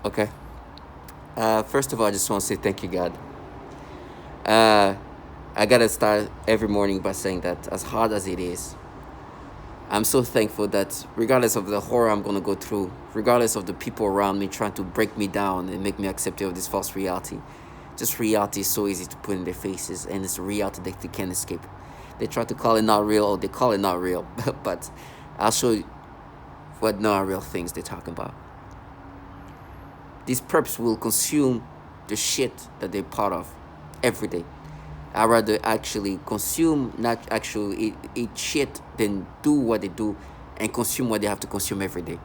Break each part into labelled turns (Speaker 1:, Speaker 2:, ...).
Speaker 1: Okay. First of all, I just want to say thank you, God. Uh, I gotta start every morning by saying that as hard as it is, I'm so thankful that regardless of the horror I'm gonna go through, regardless of the people around me trying to break me down and make me accept of this false reality, just reality is so easy to put in their faces, and it's a reality that they can't escape. They try to call it not real, or they call it not real, but I'll show you what not real things they're talking about. These perps will consume the shit that they're part of every day. I'd rather actually consume, not actually eat shit, than do what they do and consume what they have to consume every day.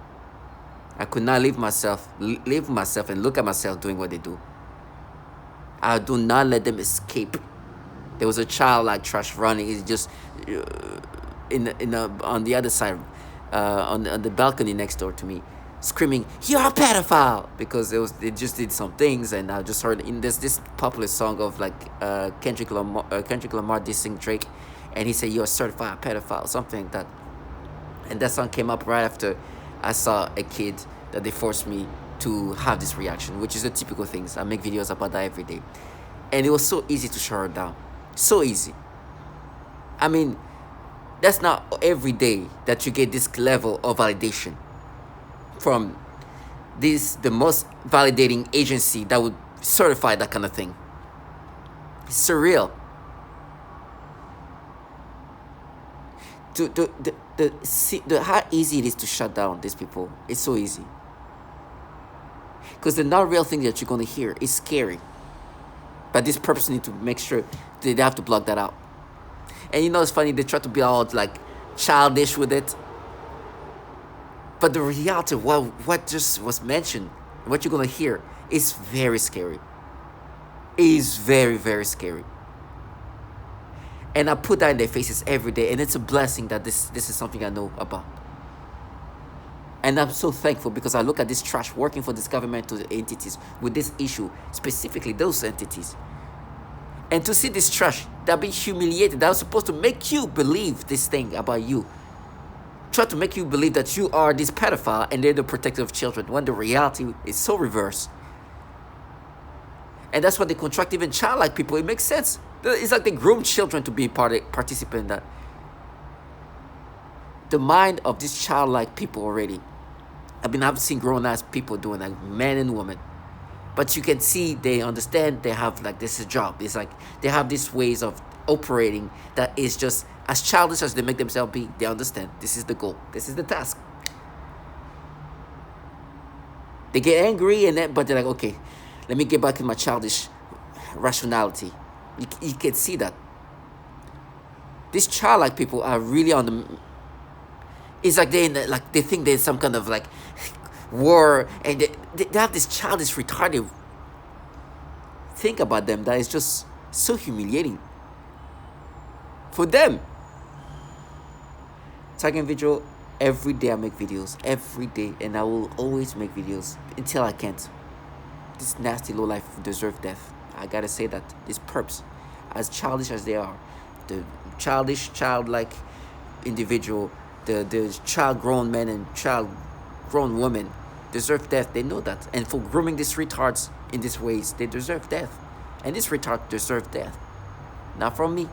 Speaker 1: I could not live myself and look at myself doing what they do. I do not let them escape. There was a child like trash running. He's just on the other side, on the balcony next door to me, screaming, "You're a pedophile!" Because they just did some things, and I just heard in this popular song of like Kendrick Lamar dissing Drake, and he said, "You're a certified pedophile," something like that. And that song came up right after I saw a kid that they forced me to have this reaction, which is the typical things. I make videos about that every day, and it was so easy to shut her down, so easy. I mean, that's not every day that you get this level of validation from the most validating agency that would certify that kind of thing. It's surreal. How easy it is to shut down these people. It's so easy. Because the not real thing that you're gonna hear is scary. But this person need to make sure they have to block that out. And you know it's funny, they try to be all like childish with it. But the reality of what just was mentioned, what you're gonna hear, is very scary. It is very, very scary. And I put that in their faces every day, and it's a blessing that this is something I know about. And I'm so thankful because I look at this trash working for these governmental entities with this issue, specifically those entities. And to see this trash that being humiliated, that was supposed to make you believe this thing about you. Try to make you believe that you are this pedophile and they're the protector of children, when the reality is so reverse. And that's why they contract even childlike people. It makes sense. It's like they groom children to be participant in that. The mind of these childlike people already. I've seen grown-ass people doing that, men and women. But you can see they understand, they have like this is a job. It's like they have these ways of operating that is just as childish as they make themselves be. They understand this is the goal, this is the task. They get angry but they're like, okay, let me get back to my childish rationality. You can see that. These childlike people are really on the. It's like they think there's some kind of like war, and they have this childish retarded think about them that is just so humiliating for them. Tagging video, every day I make videos, every day, and I will always make videos until I can't. This nasty low life deserve death. I gotta say that. These perps, as childish as they are, the childlike individual, the child grown men and child grown women deserve death. They know that. And for grooming these retards in these ways, they deserve death. And this retard deserve death. Not from me.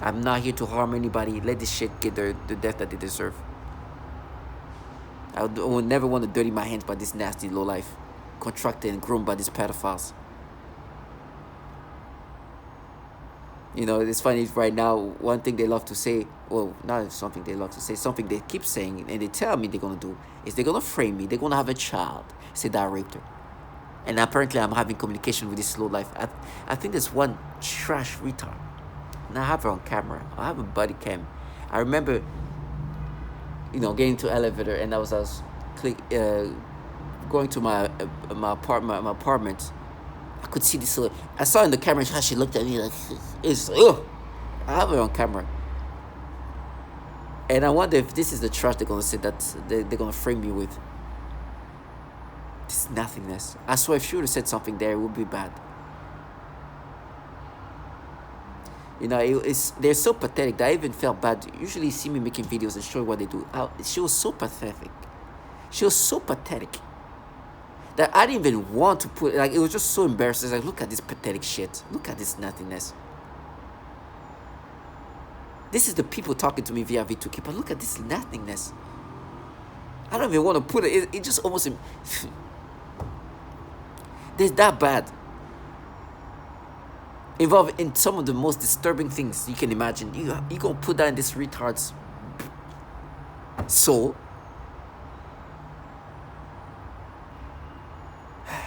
Speaker 1: I'm not here to harm anybody. Let this shit get the death that they deserve. I would never want to dirty my hands by this nasty lowlife, contracted and groomed by these pedophiles. You know, it's funny right now, one thing they love to say, well, not something they love to say, something they keep saying, and they tell me they're going to do, is they're going to frame me, they're going to have a child, say that I raped her. And apparently I'm having communication with this slow life. I think there's one trash retard. And I have her on camera. I have a body cam. I remember, getting to elevator, and I was going to my apartment. I could see this. I saw in the camera how she looked at me like, I have her on camera. And I wonder if this is the trash they're gonna say that they're gonna frame me with. This nothingness. I swear, if she would have said something there, it would be bad. They're so pathetic that I even felt bad. Usually you see me making videos and showing what they do. She was so pathetic. She was so pathetic that I didn't even want to put. Like, it was just so embarrassing. Like, look at this pathetic shit. Look at this nothingness. This is the people talking to me via V2K, but look at this nothingness. I don't even want to put it. It just almost. There's that bad. Involved in some of the most disturbing things you can imagine. You gonna put that in this retard's soul?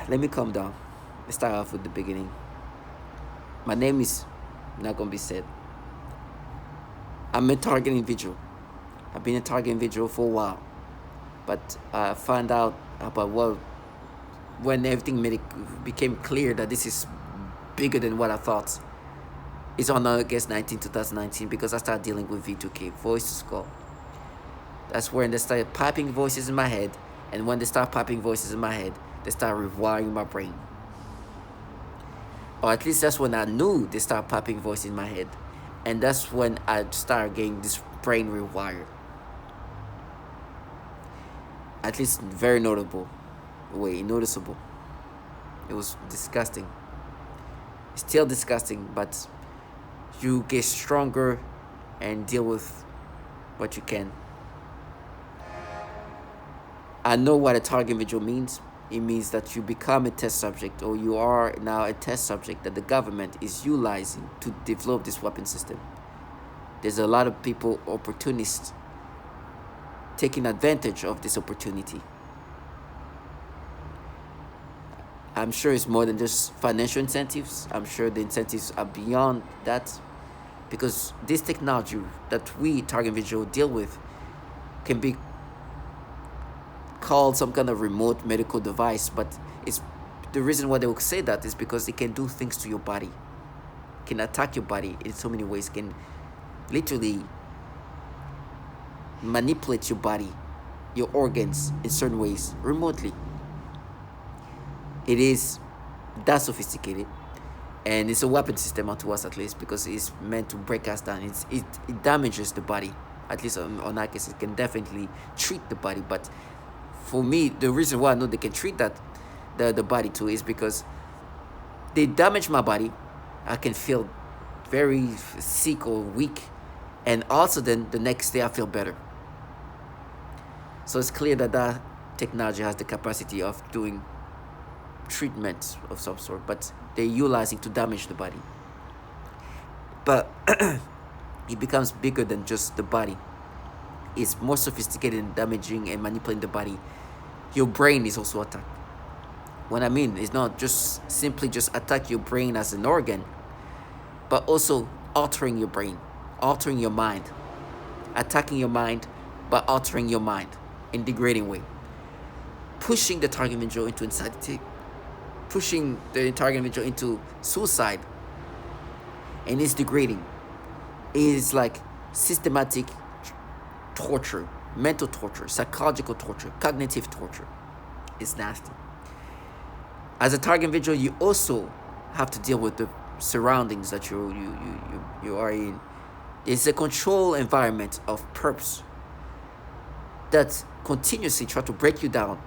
Speaker 1: Let me calm down. Let's start off with the beginning. My name is not gonna be said. I'm a target individual. I've been a target individual for a while, but I found out about when everything became clear that this is bigger than what I thought. It's on August 19, 2019, because I started dealing with V2K, voice to call. That's when they started popping voices in my head, and when they start popping voices in my head, they start rewiring my brain. Or at least that's when I knew they start popping voices in my head, and that's when I started getting this brain rewired. At least very noticeable. It was disgusting. Still disgusting, but you get stronger and deal with what you can. I know what a target individual means. It means that you become a test subject, or you are now a test subject that the government is utilizing to develop this weapon system. There's a lot of people, opportunists, taking advantage of this opportunity. I'm sure it's more than just financial incentives. I'm sure the incentives are beyond that, because this technology that we, target individual, deal with can be called some kind of remote medical device, but it's the reason why they will say that is because it can do things to your body, can attack your body in so many ways, can literally manipulate your body, your organs in certain ways remotely. It is that sophisticated, and it's a weapon system unto us, at least, because it's meant to break us down. It damages the body, at least on our case. It can definitely treat the body, but for me, the reason why I know they can treat that the body too is because they damage my body. I can feel very sick or weak, and also then the next day I feel better. So it's clear that that technology has the capacity of doing treatment of some sort, but they're utilizing to damage the body. But it becomes bigger than just the body. It's more sophisticated in damaging and manipulating the body. Your brain is also attacked. What I mean is not just simply just attack your brain as an organ, but also altering your brain, altering your mind, attacking your mind, but altering your mind in degrading way, pushing the target individual into insanity, pushing the target individual into suicide, and it's degrading. It is like systematic torture, mental torture, psychological torture, cognitive torture. It's nasty. As a target individual, you also have to deal with the surroundings that you are in. It's a controlled environment of perps that continuously try to break you down,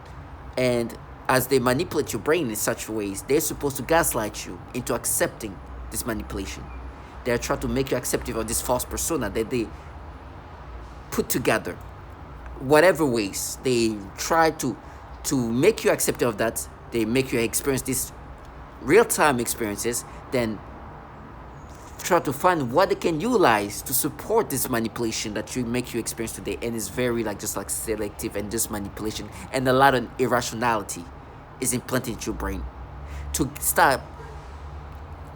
Speaker 1: and as they manipulate your brain in such ways, they're supposed to gaslight you into accepting this manipulation. They're trying to make you accepting of this false persona that they put together. Whatever ways they try to make you accepting of that, they make you experience these real-time experiences, then try to find what they can utilize to support this manipulation that you make you experience today. And it's very just selective and just manipulation, and a lot of irrationality is implanted into your brain to start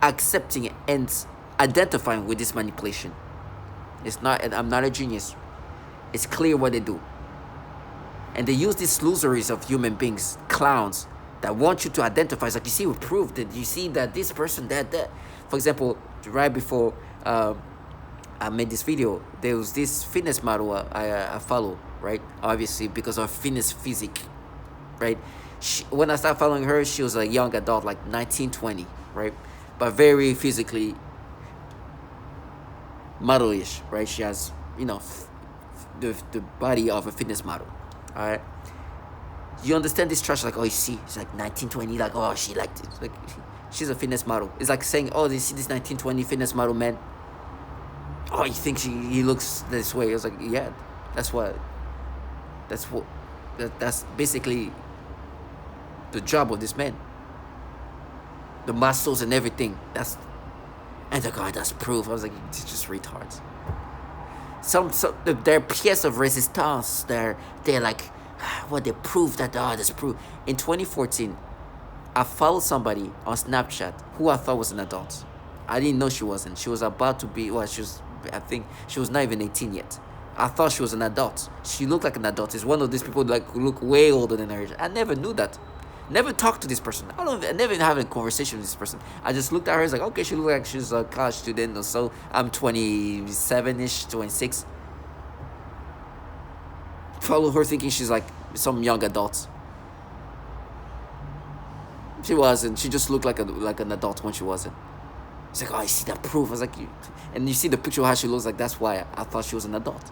Speaker 1: accepting and identifying with this manipulation. I'm not a genius. It's clear what they do. And they use these illusories of human beings, clowns, that want you to identify. It's like, you see, we proved that. You see that this person, that. For example, right before I made this video, there was this fitness model I follow, right? Obviously, because of fitness physique, right? When I started following her, she was a young adult, like 19, 20, right? But very physically model-ish, right? She has, the body of a fitness model, all right? You understand this trash? Like, oh, you see, it's like 1920. Like, oh, she liked it. Like, she's a fitness model. It's like saying, oh, you see this 1920 fitness model man. Oh, you think he looks this way? I was like, yeah, that's what. That's basically the job of this man. The muscles and everything. And the guy does proof. I was like, it's just retards. Their pièce of resistance. They're like, what they prove that there's proof. In 2014, I followed somebody on Snapchat who I thought was an adult. I didn't know she wasn't. She was about to be. Well, I think she was not even 18 yet. I thought she was an adult. She looked like an adult. It's one of these people like who look way older than her age. I never knew that. Never talked to this person. I never even have a conversation with this person. I just looked at her. It's like, okay, she looked like she's a college student or so. I'm 27-ish, 26. Follow her thinking she's like some young adult. She wasn't. She just looked like an adult when she wasn't. It's like, oh, I see that proof. I was like, and you see the picture of how she looks like. That's why I thought she was an adult.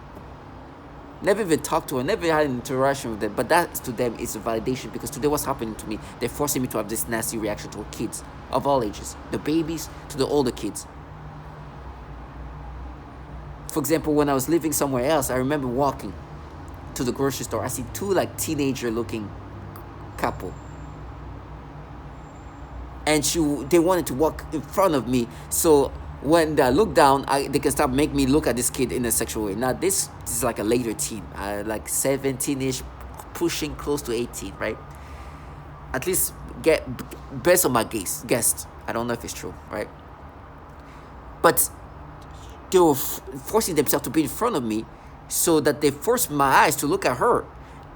Speaker 1: Never even talked to her, never had an interaction with them. But that to them is a validation, because today what's happening to me, they're forcing me to have this nasty reaction to kids of all ages, the babies to the older kids. For example, when I was living somewhere else, I remember walking to the grocery store. I see two like teenager-looking couple, and they wanted to walk in front of me. So when I look down, they can start making me look at this kid in a sexual way. Now this is like a later teen, like 17-ish, pushing close to 18, right? At least based on my guessed. I don't know if it's true, right? But they were forcing themselves to be in front of me, so that they forced my eyes to look at her,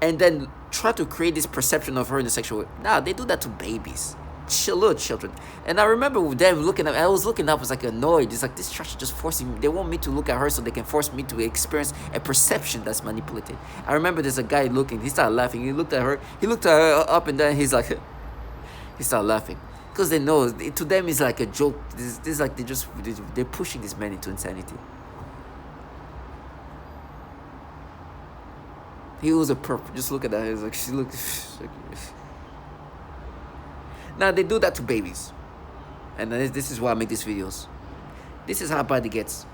Speaker 1: and then try to create this perception of her in a sexual way. Now they do that to babies. Little children. And I remember them looking up. I was looking up, I was like annoyed. It's like, this trash is just forcing me. They want me to look at her so they can force me to experience a perception that's manipulated. I remember there's a guy looking. He started laughing. He looked at her up and down. He started laughing, because they know to them it's like a joke. This is like they're pushing this man into insanity. He was a perp. Just look at that. He's like, she looks. Now they do that to babies, and this is why I make these videos. This is how bad it gets.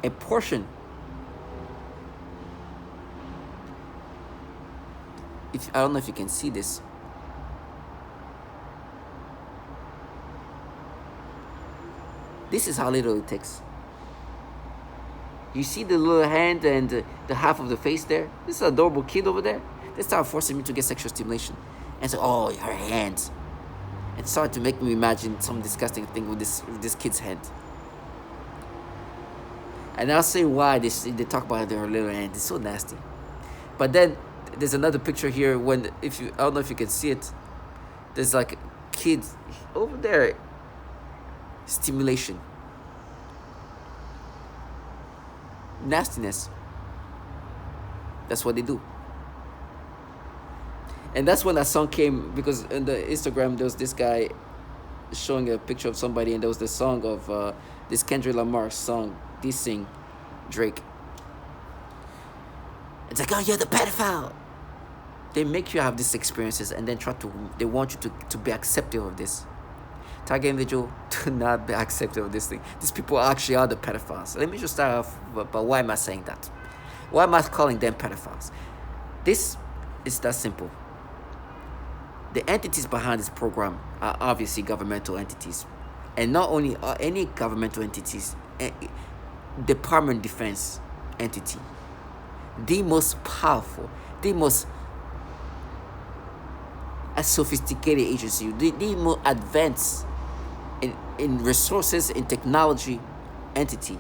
Speaker 1: A portion. I don't know if you can see this. This is how little it takes. You see the little hand and the half of the face there? This is an adorable kid over there. They start forcing me to get sexual stimulation. And so, oh, her hands. It started to make me imagine some disgusting thing with this kid's hand. And I'll say why they talk about her little hand. It's so nasty. But then there's another picture here when, I don't know if you can see it. There's like kids over there. Stimulation. Nastiness. That's what they do. And that's when that song came, because in the Instagram there was this guy showing a picture of somebody, and there was the song of this Kendrick Lamar song dissing Drake. It's like, oh, you're the pedophile. They make you have these experiences, and then they want you to be accepting of this. Target individual, do not be accepting of this thing. These people actually are the pedophiles. Let me just start off, but why am I saying that? Why am I calling them pedophiles? This is that simple. The entities behind this program are obviously governmental entities. And not only are any governmental entities, Department of Defense entity, the most powerful, the most sophisticated agency, the most advanced in resources, in technology entity,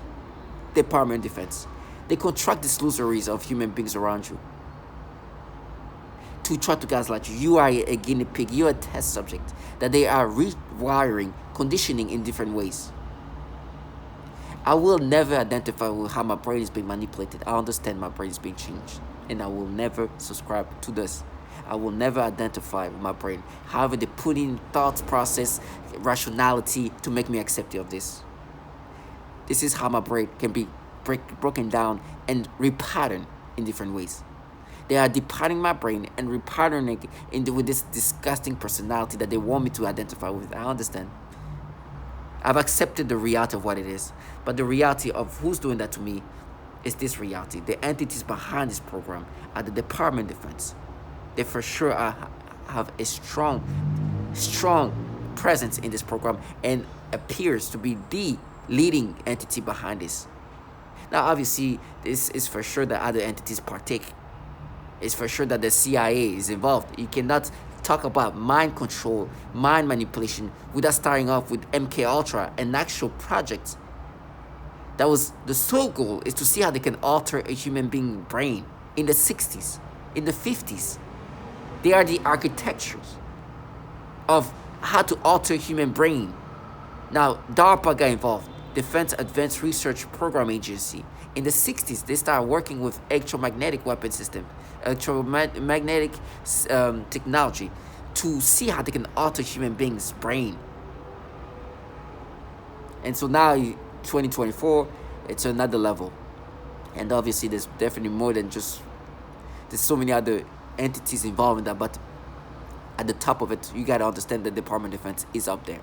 Speaker 1: Department of Defense. They contract the illusories of human beings around you to try to gaslight you. You are a guinea pig. You are a test subject that they are rewiring, conditioning in different ways. I will never identify with how my brain is being manipulated. I understand my brain is being changed, and I will never subscribe to this. I will never identify with my brain. However, they put in thought process, rationality to make me accepting of this. This is how my brain can be broken down and repatterned in different ways. They are departing my brain and repatterning with this disgusting personality that they want me to identify with. I understand. I've accepted the reality of what it is. But the reality of who's doing that to me is this reality. The entities behind this program are the Department of Defense. They for sure have a strong presence in this program and appears to be the leading entity behind this. Now, obviously, this is for sure that other entities partake. It's for sure that the CIA is involved. You cannot talk about mind control, mind manipulation without starting off with MK Ultra, an actual project that was the sole goal is to see how they can alter a human being brain in the 60s, in the 50s. They are the architectures of how to alter human brain. Now, DARPA got involved, Defense Advanced Research Program Agency. In the 60s, they started working with electromagnetic weapon system, electromagnetic technology to see how they can alter human beings' brain. And so now, 2024, it's another level. And obviously, there's definitely more than just, there's so many other entities involved in that, but at the top of it, you got to understand the Department of Defense is up there.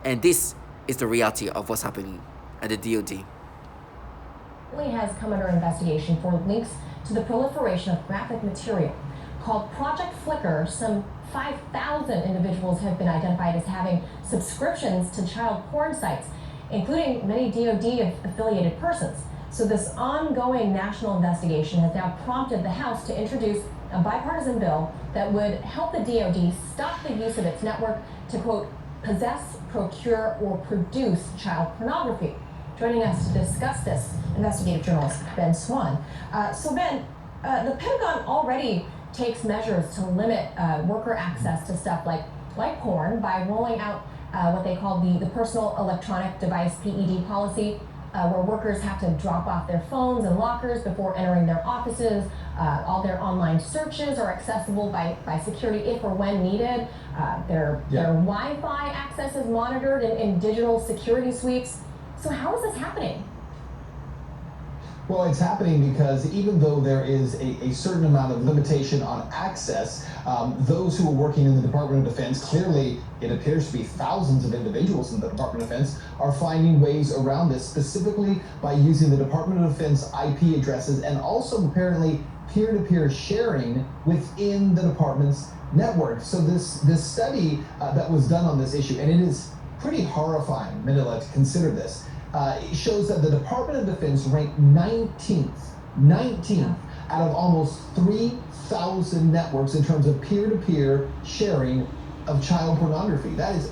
Speaker 1: And this is the reality of what's happening at the DoD.
Speaker 2: Has come under investigation for links to the proliferation of graphic material. Called Project Flickr, some 5,000 individuals have been identified as having subscriptions to child porn sites, including many DoD-affiliated persons. So this ongoing national investigation has now prompted the House to introduce a bipartisan bill that would help the DoD stop the use of its network to, quote, possess, procure, or produce child pornography. Joining us to discuss this, investigative journalist Ben Swan. So Ben, the Pentagon already takes measures to limit worker access to stuff like porn by rolling out what they call the Personal Electronic Device PED policy, where workers have to drop off their phones and lockers before entering their offices. All their online searches are accessible by security if or when needed. Their Wi-Fi access is monitored in digital security suites. So how is this happening?
Speaker 3: Well, it's happening because even though there is a certain amount of limitation on access, those who are working in the Department of Defense, clearly it appears to be thousands of individuals in the Department of Defense, are finding ways around this, specifically by using the Department of Defense IP addresses and also apparently peer-to-peer sharing within the department's network. So this study that was done on this issue, and it is pretty horrifying, Manila, to consider this. It shows that the Department of Defense ranked 19th out of almost 3,000 networks in terms of peer-to-peer sharing of child pornography. That is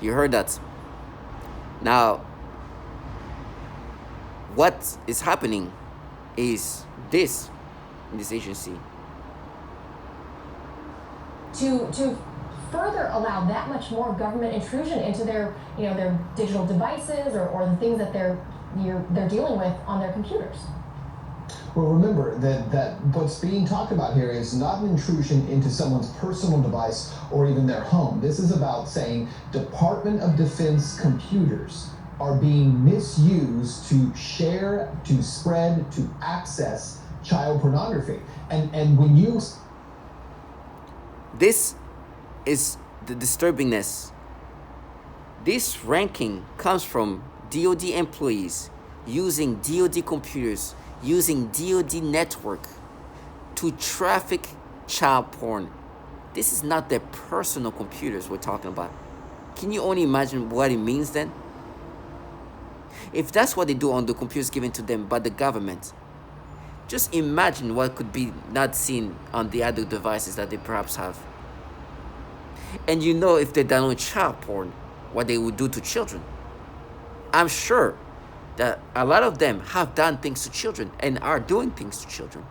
Speaker 1: You heard that. Now, what is happening is this in this agency.
Speaker 2: To further allow that much more government intrusion into their digital devices or the things that they're dealing with on their computers.
Speaker 3: Well, remember that what's being talked about here is not an intrusion into someone's personal device or even their home. This is about saying Department of Defense computers are being misused to share, to spread, to access child pornography. And when you...
Speaker 1: This is the disturbingness. This ranking comes from DoD employees using DoD computers, using DoD network to traffic child porn. This is not their personal computers we're talking about. Can you only imagine what it means then? If that's what they do on the computers given to them by the government, just imagine what could be not seen on the other devices that they perhaps have. And you know, if they download child porn, what they would do to children. I'm sure that a lot of them have done things to children and are doing things to children.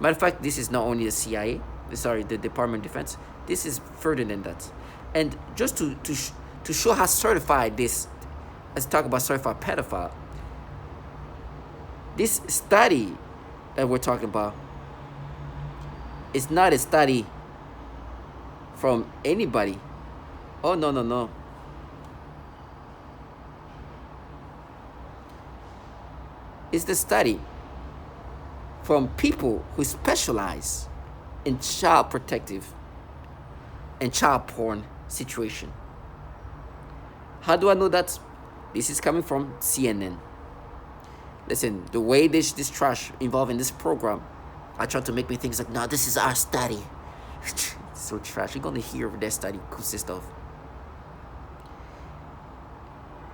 Speaker 1: Matter of fact, this is not only the CIA, the Department of Defense. This is further than that. And just to show how certified this, let's talk about certified pedophile. This study that we're talking about is not a study from anybody. Oh, no. It's the study from people who specialize in child protective and child porn situation. How do I know that? This is coming from CNN. Listen, the way this trash involved in this program, I try to make me think it's like, no, this is our study. It's so trash. You're gonna hear what their study consists of.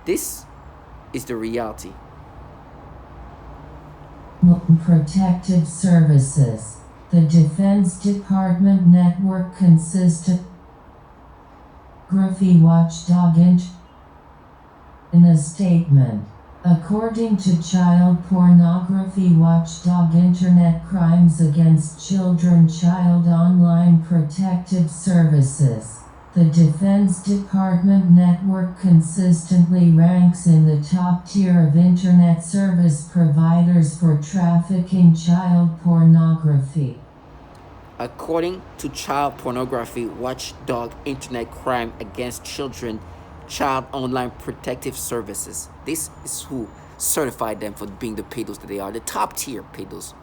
Speaker 1: This is the reality.
Speaker 4: Protective Services. The Defense Department network consists of Pornography Watchdog in a statement. According to Child Pornography Watchdog Internet Crimes Against Children Child Online Protective Services, the Defense Department network consistently ranks in the top tier of Internet service providers for trafficking child pornography.
Speaker 1: According to Child Pornography Watchdog Internet Crime Against Children Child Online Protective Services, this is who certified them for being the pedos that they are, the top tier pedos.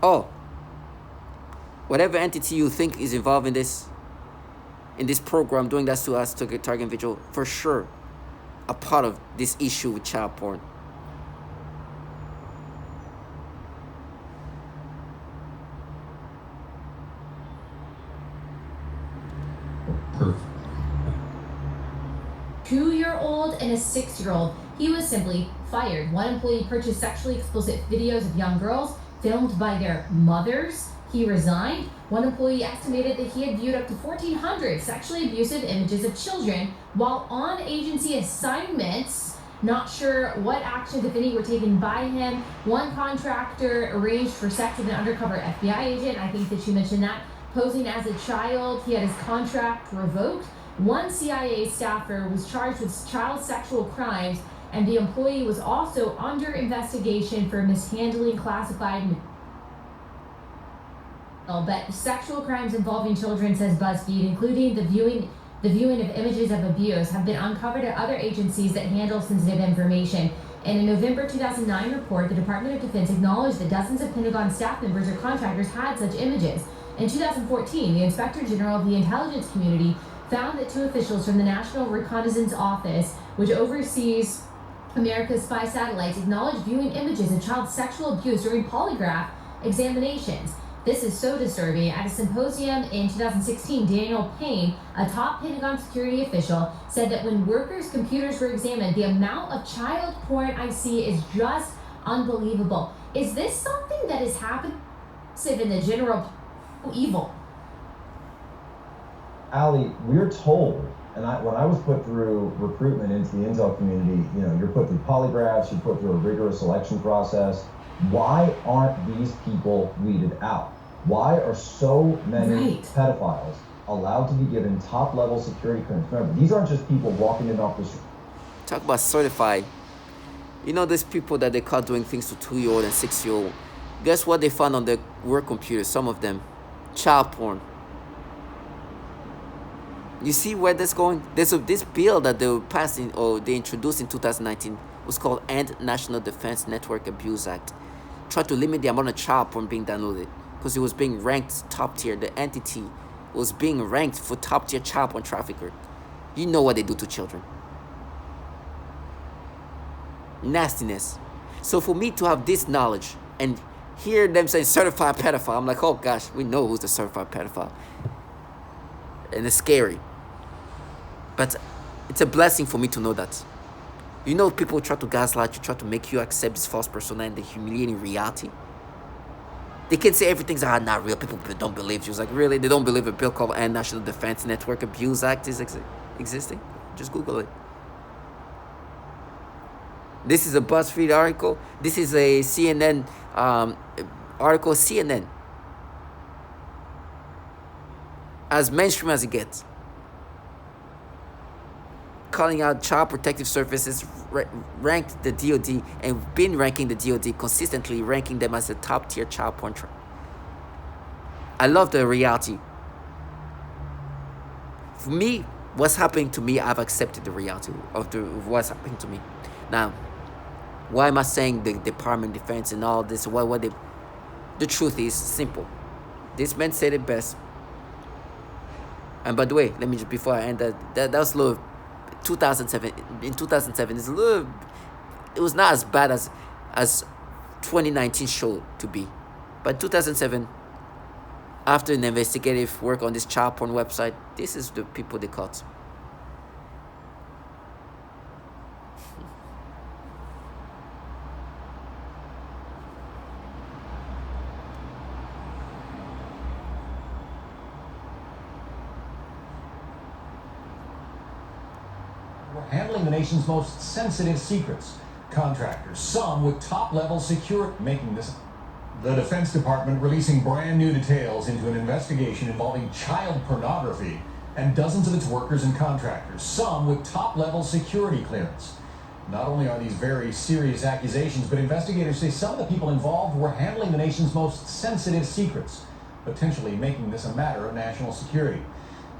Speaker 1: Oh, whatever entity you think is involved in this program, doing that to us, to a target individual, for sure, a part of this issue with child porn.
Speaker 3: Perfect.
Speaker 2: 2-year-old and a 6-year-old. He was simply fired. One employee purchased sexually explicit videos of young girls filmed by their mothers. He resigned. One employee estimated that he had viewed up to 1,400 sexually abusive images of children while on agency assignments. Not sure what actions, if any, were taken by him. One contractor arranged for sex with an undercover FBI agent. I think that you mentioned that. Posing as a child, he had his contract revoked. One CIA staffer was charged with child sexual crimes, and the employee was also under investigation for mishandling classified material. But sexual crimes involving children, says BuzzFeed, including the viewing of images of abuse, have been uncovered at other agencies that handle sensitive information. In a November 2009 report, the Department of Defense acknowledged that dozens of Pentagon staff members or contractors had such images. In 2014, the Inspector General of the Intelligence Community found that 2 officials from the National Reconnaissance Office, which oversees America's spy satellites, acknowledged viewing images of child sexual abuse during polygraph examinations. This is so disturbing. At a symposium in 2016, Daniel Payne, a top Pentagon security official, said that when workers' computers were examined, the amount of child porn I see is just unbelievable. Is this something that is happening in the general evil?
Speaker 5: Allie, we're told, and when I was put through recruitment into the intel community, you're put through polygraphs, you're put through a rigorous selection process. Why aren't these people weeded out? Why are so many pedophiles allowed to be given top-level security clearance? Remember, these aren't just people walking in off the street.
Speaker 1: Talk about certified. There's people that they caught doing things to 2-year-old and 6-year-old. Guess what they found on their work computers? Some of them, child porn. You see where that's going? There's this bill that they were passing, or they introduced in 2019, was called End National Defense Network Abuse Act. Tried to limit the amount of child porn being downloaded because it was being ranked top tier. The entity was being ranked for top tier child porn trafficker. You know what they do to children. Nastiness. So for me to have this knowledge and hear them say certified pedophile, I'm like, oh gosh, we know who's the certified pedophile. And it's scary. But it's a blessing for me to know that. People try to gaslight you, try to make you accept this false persona and the humiliating reality. They can say everything's not real. People don't believe you. It's like, really? They don't believe a bill called National Defense Network Abuse Act is existing? Just Google it. This is a BuzzFeed article. This is a CNN article. CNN. As mainstream as it gets. Calling out Child Protective Services ranked the DoD and been ranking the DoD consistently, ranking them as a top tier child porn. I love the reality. For me, what's happening to me, I've accepted the reality of what's happening to me. Now, Why am I saying the Department of Defense and all this? The truth is simple. This man said it best. And by the way, let me just, before I end that was a little 2007. In 2007, it's a little. It was not as bad as 2019 showed to be, but 2007. After an investigative work on this child porn website, this is the people they caught.
Speaker 6: We're handling the nation's most sensitive secrets. Contractors, some with top-level security, making this. The Defense Department releasing brand new details into an investigation involving child pornography and dozens of its workers and contractors, some with top-level security clearance. Not only are these very serious accusations, but investigators say some of the people involved were handling the nation's most sensitive secrets, potentially making this a matter of national security.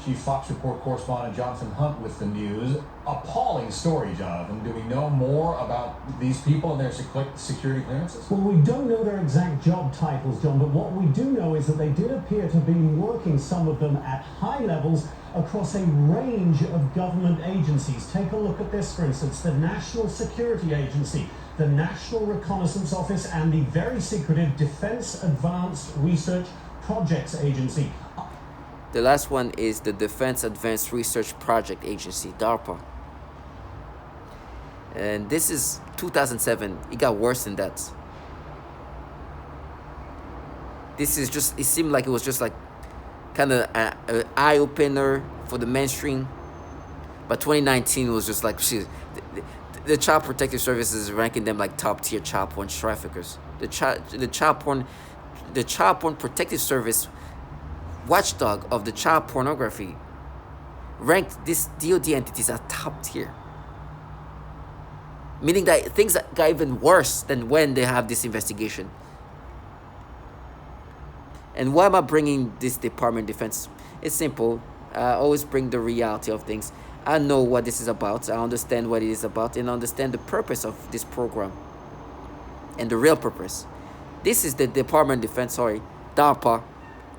Speaker 6: Chief Fox Report correspondent Jonathan Hunt with the news. Appalling story, Jonathan. Do we know more about these people and their security clearances?
Speaker 7: Well, we don't know their exact job titles, John, but what we do know is that they did appear to be working, some of them at high levels, across a range of government agencies. Take a look at this, for instance, the National Security Agency, the National Reconnaissance Office, and the very secretive Defense Advanced Research Projects Agency.
Speaker 1: The last one is the Defense Advanced Research Project Agency, DARPA. And this is 2007. It got worse than that. This is just, it seemed like it was just like kind of an eye-opener for the mainstream. But 2019 was just like, the Child Protective Service is ranking them like top-tier child porn traffickers. The Child Porn Protective Service, watchdog of the child pornography, ranked these DoD entities as top tier, meaning that things got even worse than when they have this investigation. And why am I bringing this Department of Defense? It's simple. I always bring the reality of things. I know what this is about. I understand what it is about, and I understand the purpose of this program and the real purpose. This is the Department of Defense, DARPA,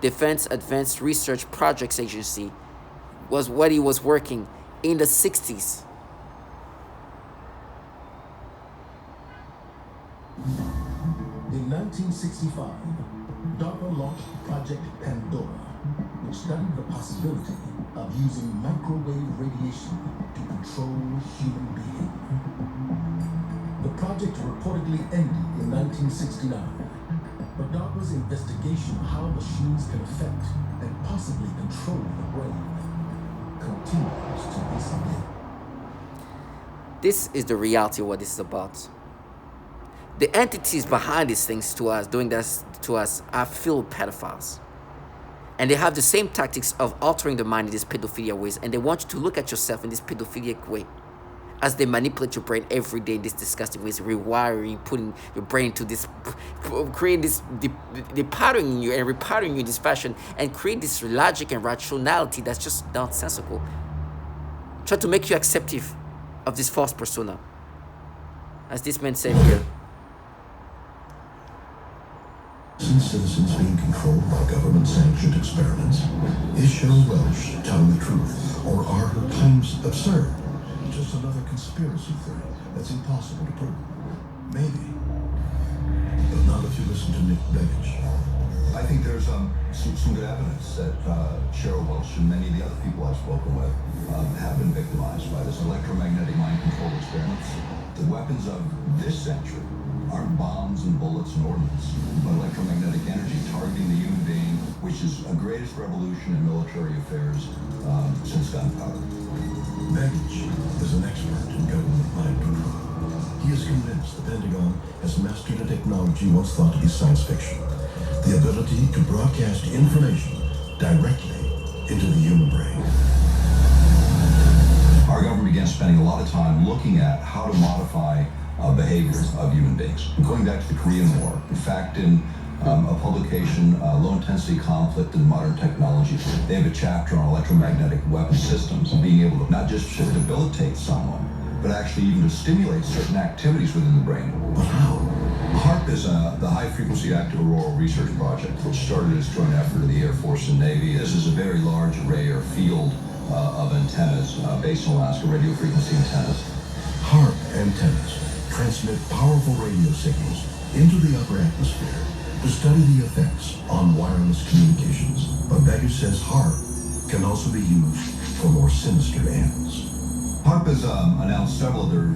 Speaker 1: Defense Advanced Research Projects Agency, was what he was working in the 60s.
Speaker 8: In 1965, DARPA launched Project Pandora, which studied the possibility of using microwave radiation to control human beings. The project reportedly ended in 1969. But DARPA's investigation of how machines can affect and possibly control the brain continues to this day.
Speaker 1: This is the reality of what this is about. The entities behind these things to us, doing this to us, are filled pedophiles. And they have the same tactics of altering the mind in these pedophilia ways, and they want you to look at yourself in this pedophilic way. As they manipulate your brain every day in this disgusting ways, rewiring, putting your brain to this, creating this, depatterning you and repatterning you in this fashion, and create this logic and rationality that's just nonsensical. Try to make you acceptive of this false persona. As this man said here.
Speaker 8: Citizens being controlled by government-sanctioned experiments. Is Cheryl Welsh telling the truth, or are her claims absurd? Just another conspiracy theory that's impossible to prove. Maybe. But not if you listen to Nick Begich.
Speaker 9: I think there's some good evidence that Cheryl Welsh and many of the other people I've spoken with have been victimized by this electromagnetic mind control experiments. The weapons of this century aren't bombs and bullets and ordnance, but electromagnetic energy targeting the human being, which is the greatest revolution in military affairs since gunpowder.
Speaker 8: Begich is an expert in government mind control. He is convinced the Pentagon has mastered a technology once thought to be science fiction. The ability to broadcast information directly into the human brain.
Speaker 9: Our government began spending a lot of time looking at how to modify behaviors of human beings. Going back to the Korean War, in fact, in a publication, Low-Intensity Conflict in Modern Technology, they have a chapter on electromagnetic weapon systems, being able to not just debilitate someone, but actually even to stimulate certain activities within the brain. But how? HARP is the High Frequency Active Auroral Research Project, which started as a joint effort of the Air Force and Navy. This is a very large array or field of antennas based in Alaska, radio frequency antennas.
Speaker 8: HARP antennas transmit powerful radio signals into the upper atmosphere to study the effects on wireless communications. But Becker says HARP can also be used for more sinister ends.
Speaker 9: HARP has announced several other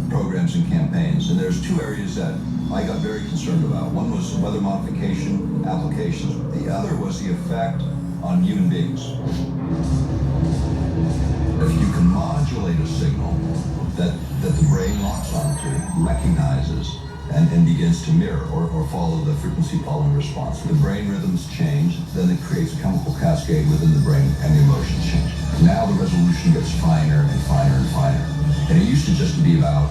Speaker 9: programs and campaigns, and there's two areas that I got very concerned about. One was weather modification applications. The other was the effect on human beings. If you can modulate a signal that the brain locks onto, recognizes, and begins to mirror or follow the frequency following response. The brain rhythms change, then it creates a chemical cascade within the brain and the emotions change. Now the resolution gets finer and finer and finer. And it used to just be about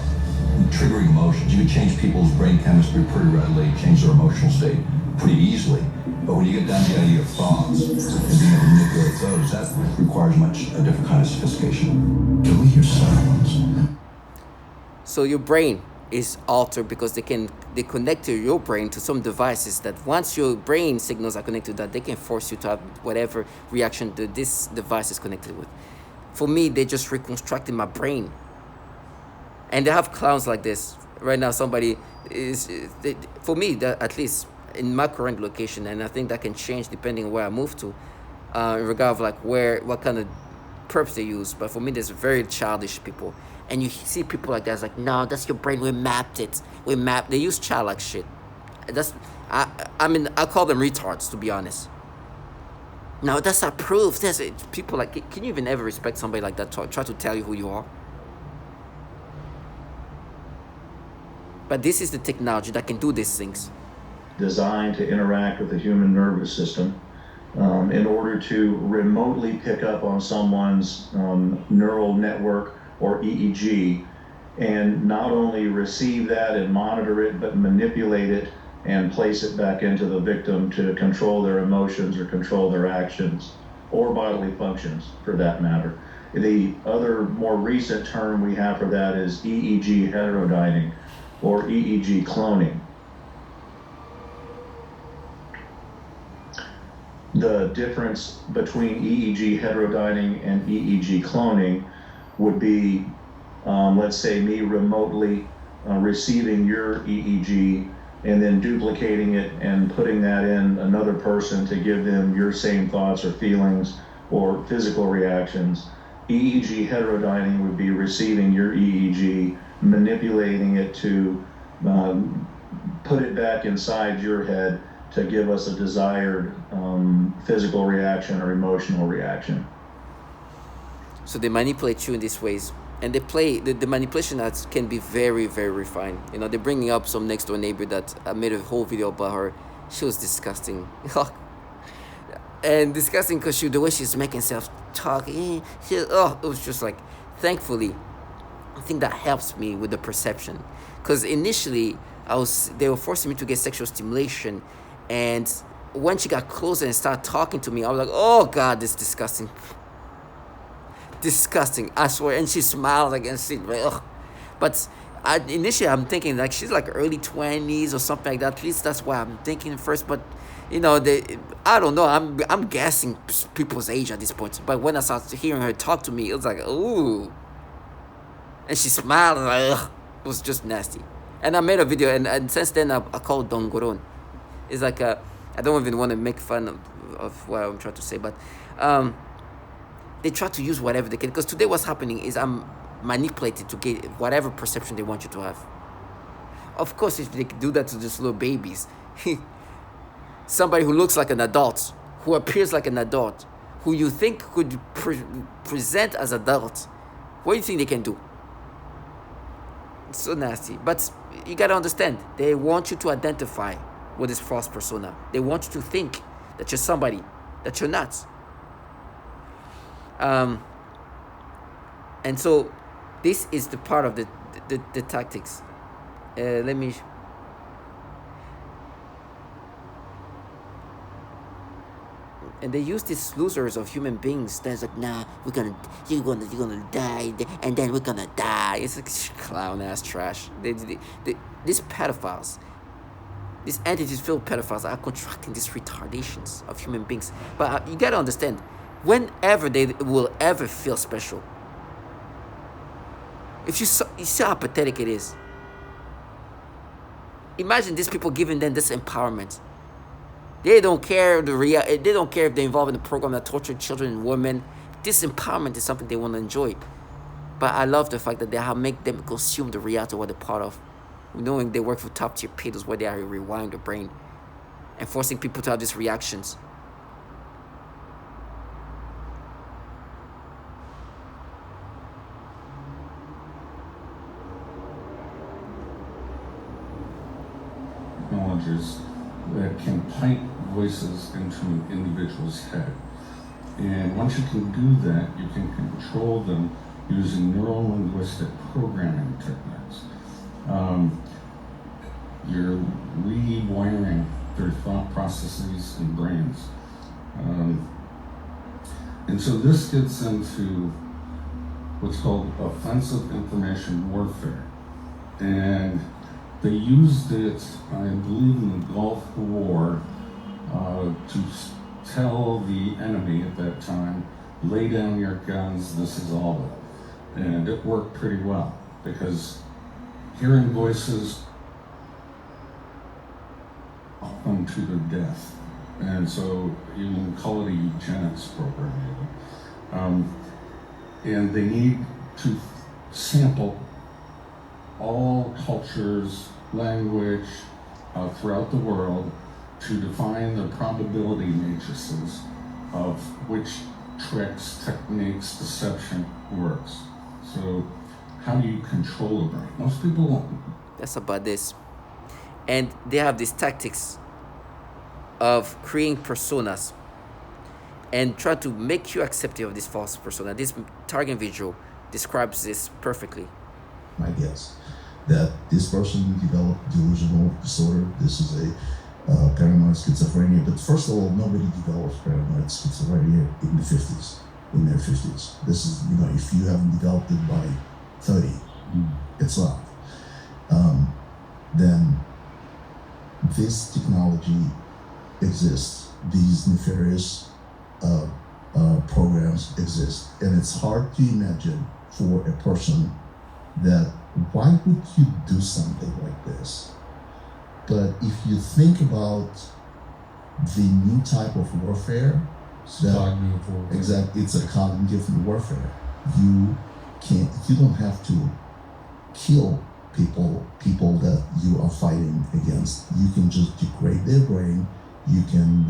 Speaker 9: triggering emotions. You could change people's brain chemistry pretty readily, change their emotional state pretty easily. But when you get down to the idea of thoughts and being able to manipulate those, that requires a different kind of sophistication.
Speaker 8: Can we hear sounds?
Speaker 1: So your brain is altered because they connect to your brain to some devices that once your brain signals are connected to that, they can force you to have whatever reaction that this device is connected with. For me, they just reconstructed my brain. And they have clowns like this. Right now, somebody is, for me, at least in my current location, and I think that can change depending on where I move to, in regard of like what kind of perps they use. But for me, there's very childish people. And you see people like that, it's like, no, that's your brain, we mapped it. They use childlike shit. I mean, I call them retards, to be honest. No, that's not proof. People like, can you even ever respect somebody like that, try to tell you who you are? But this is the technology that can do these things.
Speaker 10: Designed to interact with the human nervous system in order to remotely pick up on someone's neural network or EEG, and not only receive that and monitor it, but manipulate it and place it back into the victim to control their emotions or control their actions or bodily functions for that matter. The other more recent term we have for that is EEG heterodyning or EEG cloning. The difference between EEG heterodyning and EEG cloning would be, let's say, me remotely receiving your EEG and then duplicating it and putting that in another person to give them your same thoughts or feelings or physical reactions. EEG heterodyning would be receiving your EEG, manipulating it to put it back inside your head to give us a desired physical reaction or emotional reaction.
Speaker 1: So they manipulate you in these ways, and they play the manipulation acts can be very, very refined. You know, they're bringing up some next door neighbor that I made a whole video about her. She was disgusting, and disgusting because the way she's making herself talk. It was just like, thankfully, I think that helps me with the perception, because initially they were forcing me to get sexual stimulation, and when she got closer and started talking to me, I was like, oh God, this is disgusting. Disgusting, I swear. And she smiled like, and she, ugh. But initially I'm thinking like she's like early 20s or something like that. At least that's what I'm thinking first. But you know, I don't know. I'm guessing people's age at this point. But when I started hearing her talk to me, it was like, ooh. And she smiled and like, ugh. It was just nasty. And I made a video, and since then I called Dongoron. It's like I don't even want to make fun of what I'm trying to say, but they try to use whatever they can, because today what's happening is I'm manipulated to get whatever perception they want you to have. Of course, if they do that to just little babies, somebody who looks like an adult, who appears like an adult, who you think could present as adult, what do you think they can do? It's so nasty. But you gotta understand, they want you to identify with this false persona. They want you to think that you're somebody that you're not. And so this is the part of the tactics. Let me And they use these losers of human beings. That's like, nah, you're gonna die, and then we're gonna die. It's like clown ass trash. These pedophiles, these entities filled pedophiles are contracting these retardations of human beings. But you gotta understand, whenever they will ever feel special, if you see how pathetic it is. Imagine these people giving them this empowerment. They don't care they don't care if they're involved in a program that tortured children and women. This empowerment is something they want to enjoy. But I love the fact that they have make them consume the reality of what they're part of, knowing they work for top tier pedos where they are rewiring the brain and forcing people to have these reactions.
Speaker 11: Technologies that can pipe voices into an individual's head. And once you can do that, you can control them using neuro-linguistic programming techniques. You're rewiring their thought processes and brains. And so this gets into what's called offensive information warfare. And they used it, I believe, in the Gulf War to tell the enemy at that time, lay down your guns, this is all it. And it worked pretty well because hearing voices them to their death. And so you can call it a eugenics program even. And they need to sample all cultures, language throughout the world to define the probability matrices of which tricks, techniques, deception works. So how do you control a brain? Most people won't.
Speaker 1: That's about this. And they have these tactics of creating personas and try to make you accepting of this false persona. This target visual describes this perfectly.
Speaker 8: My guess that this person developed delusional disorder. This is a paranoid schizophrenia. But first of all, nobody develops paranoid schizophrenia in the 50s, in their 50s. This is, if you haven't developed it by 30, it's not. Then this technology exists. These nefarious programs exist. And it's hard to imagine for a person that why would you do something like this? But if you think about the new type of warfare, exactly, it's a cognitive warfare. You don't have to kill people that you are fighting against. You can just degrade their brain. You can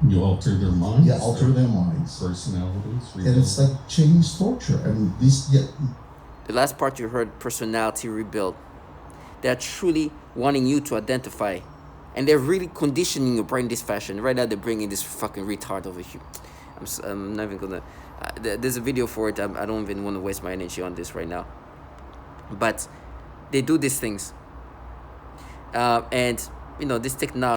Speaker 11: you alter their minds.
Speaker 8: Yeah, alter their minds,
Speaker 11: personalities,
Speaker 8: and it's like Chinese torture. I mean,
Speaker 1: the last part you heard, personality rebuild. They're truly wanting you to identify, and they're really conditioning your brain this fashion. Right now, they're bringing this fucking retard over here. I'm not even gonna. There's a video for it. I don't even want to waste my energy on this right now. But they do these things, and this technology.